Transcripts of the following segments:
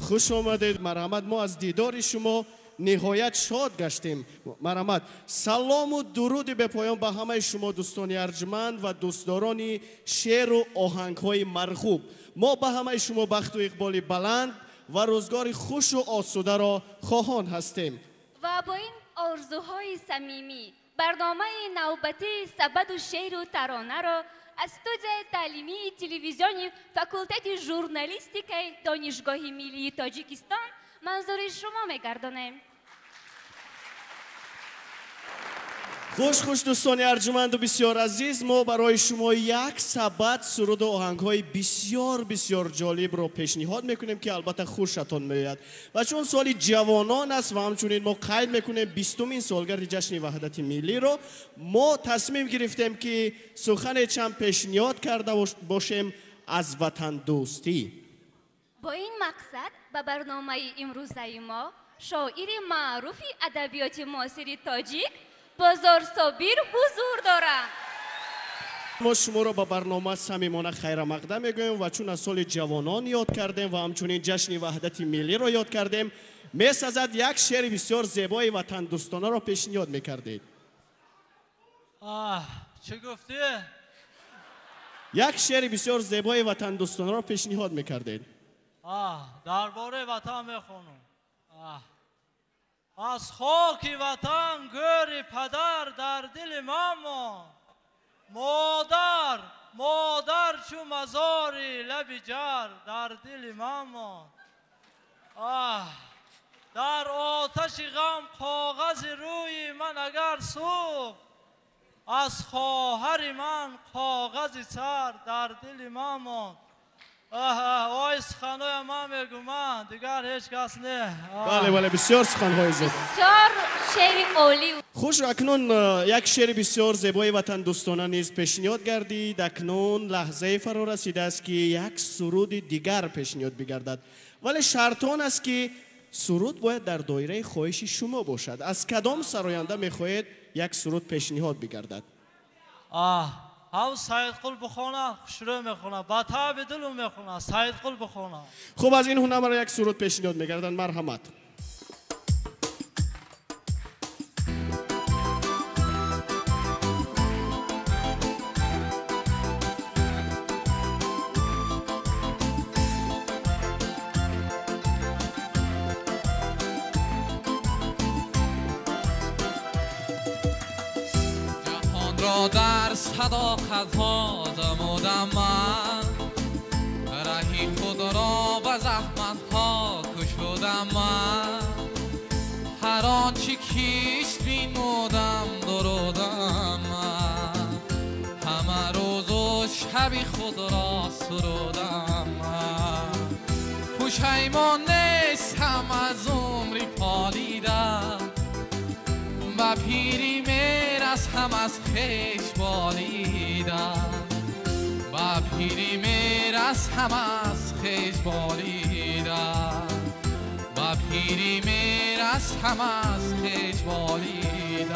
خوش آمدید. مرحمت. ما از دیدار شما نهایت شاد گشتیم. مرحمت. سلام و درود به پایان به همه شما دوستان ارجمند و دوستداران شعر و آهنگ‌های مرغوب. ما به همه شما بخت و اقبال بلند و روزگار خوش و آسوده را خواهان هستیم. و با این آرزوهای صمیمی برنامه نوبتی سبد و شعر و ترانه را از استودیوی تعلیمی تلویزیونی فاکولته ژورنالیستیک دانشگاه ملی تاجیکستان منظور شما می‌گردانیم. خوش دوستان ارجمند و بسیار عزیز، ما برای شما یک سبد سرود و آهنگ‌های بسیار جالب را پیشنهاد میکنیم که البته خوشتان میاد و چون سال جوانان است و همچنین ما قید میکنیم 20مین سالگرد جشن وحدت ملی رو، ما تصمیم گرفتیم که سخن چند پیشنهاد کرده باشیم از وطن دوستی. با این مقصد به برنامه امروزه ما شاعر معروف ادبیات معاصر تاجیک بازار صابر حضور دارند. ما شما را به برنامه صمیمانه خیر مقدم میگویم و چون از سال جوانان یاد کردیم و همچنین جشن وحدت ملی را یاد کردیم، میسازد یک شعر بسیار زیبای وطن دوستانه را پیشنهاد میکردید. چه گفتی؟ یک شعر بسیار زیبای وطن دوستانه را پیشنهاد میکردید. درباره وطن میخونم. از خاک وطن گوری پدر در دل ماما، مادر چو مزاری لب جر در دل ماما. در آتش غم کاغذ روی من اگر سوخت، از خواهر من کاغذ سر در دل ماما. وای سخنهای ما میگم من دیگر هیچ کس نه. بله بسیار سخنهای زیبا، بسیار شعر عالی. خوش. اکنون یک شعر بسیار زیبای وطن دوستانه نیز پیشنهاد گردید. اکنون لحظه فرا رسیده است که یک سرود دیگر پیشنهاد بگردد، ولی شرط آن است که سرود باید در دایره خواهش شما باشد. از کدام سراینده میخواهید یک سرود پیشنهاد بگردد؟ او سید قل بخونه شروع میخونه، با تاب دلو میخونه سید قل بخونه. خب از این هنر را یک سرود پیشنهاد میگردن. مرحمت. در صداقت ها دمودم من، رهی خود را به زحمت ها کشودم من. هر آنچه کیست بینودم درودم من، همه روز و شبی خود را سرودم من. پشیمان نیستم از عمری پالیدم، و پیری میرسم از خویش بالیدم. و پیری میرسم از خویش بالیدم. و پیری میرسم از خویش بالیدم.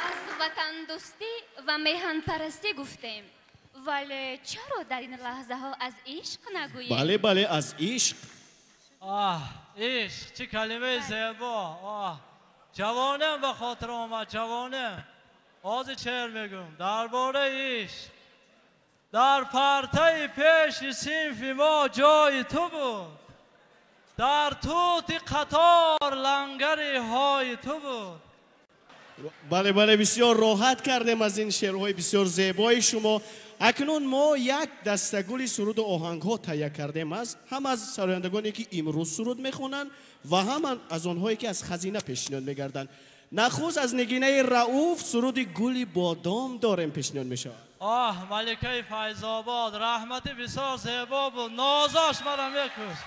از وطن دوستی و میهن پرستی گفتیم، ولی چرا در این لحظه ها از عشق نگوییم؟ بله از عشق. عشق چه کلمه زیبا. جوانم به خاطر آمد. جوانم آز چهر میگم درباره عشق. در پرتای پیش صنف ما جای تو بود، در توت قطار لنگر های تو بود. بله بسیار راحت کردیم از این شعرهای بسیار زیبای شما. اکنون ما یک دستگل سرود و آهنگ ها تهیه کردیم، هم از سرایندگانی که امروز سرود میخونن و هم از آنهایی که از خزینه پیشنهاد میگردن. نخست از نگینه رؤوف سرود گلی بادام داریم پیشنهاد میشه. ملکه فیض‌آباد رحمت بسیار زیبا بود، نازاش مرا میکش.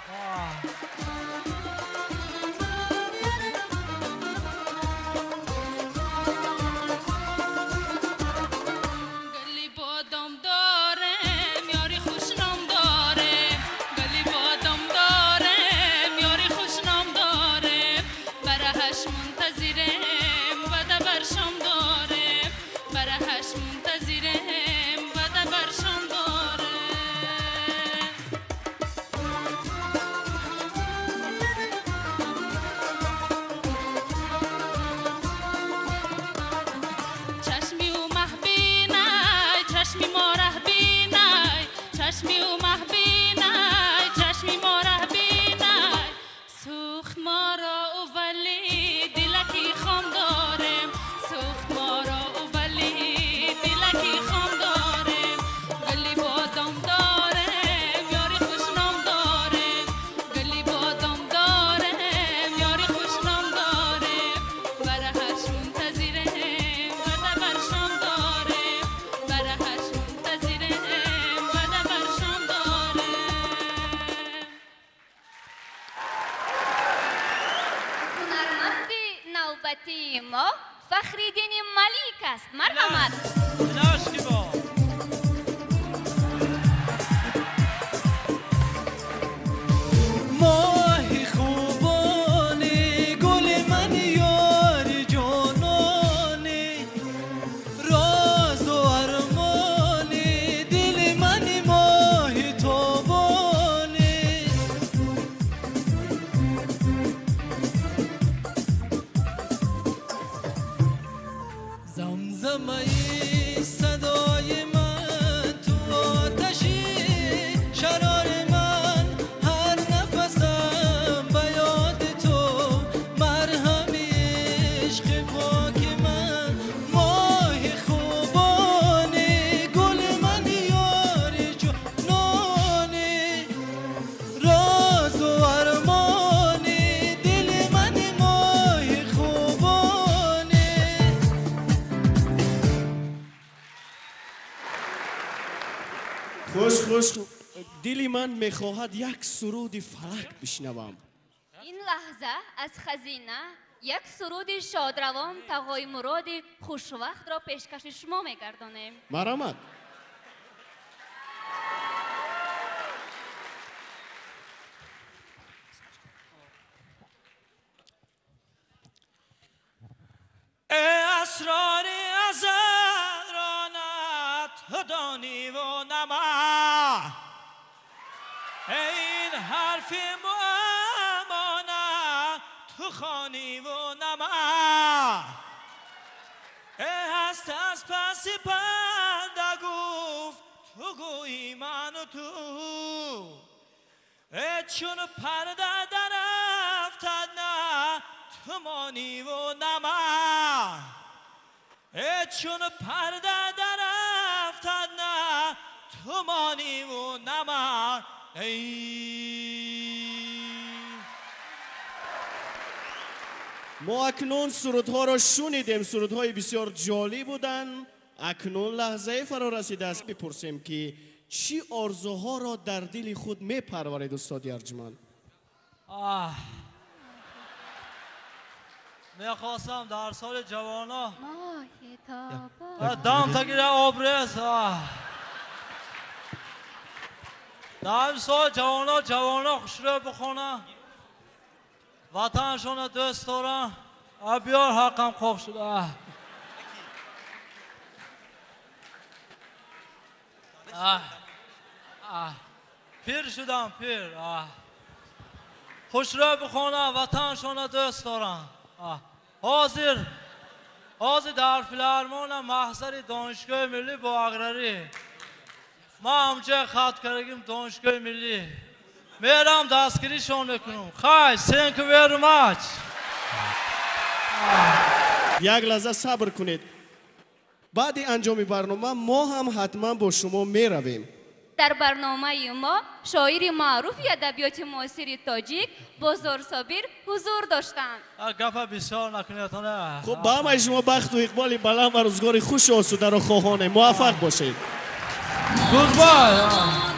آمد. نشکی با ماهی خوبانی گل من یاری جانانی راز و ارمانی دل من ماهی تابانی زمزمه صدای من تو آتشی شرار من هر نفسم به یاد تو مرهمی عشق پاک من ماه خوبانی گل من یاری جانانی راز و ارمانی دل من ماه خوبانی خوش دلی من میخواهد یک سرود فلک بشنوم. این لحظه از خزینه یک سرود شادروان تقای مراد خوشوقت را پیشکش شما میگردانیم. مرحمت. ای اسرار ازرانت تو دانی و نما این حرف معمانه تو خانی و نما ای هست از پس پرده گفت تو گویی من و تو ای چون پرده در افتد نه تو مانی و نما ای چون پرده در افتد نه تو مانی و نما ما اکنون سرودها را شنیدیم. سرودهای بسیار جالب بودن. اکنون لحظه فرا رسیده است بپرسیم که چی آرزوها را در دل خود میپرورید استاد ارجمند؟ میخواستم در سال جوانا ماه تابان دام تگیره آبرس در سال جوانا خوشره بخونه وطنشون دوست دارن بیار حقم خوب شده پیر شدم پیر خوشره بخونه وطنشون دوست دارن حاضر در فیلارمون محضر دانشگاه ملی با اقراری ما همجا خط کردیم دانشگاه ملی میرم دستگیریشون میکنم. خیلی thank you very much. یک لحظه صبر کنید. بعد انجام برنامه ما هم حتما با شما میرویم. در برنامه ما شاعر معروف ادبیات معاصر تاجیک بزرگ صابر حضور داشتند. گپ بسیار نکنیتونه. خب با همه شما بخت و اقبال بلند و روزگار خوش و آسوده را خواهانه موفق باشید. Goodbye.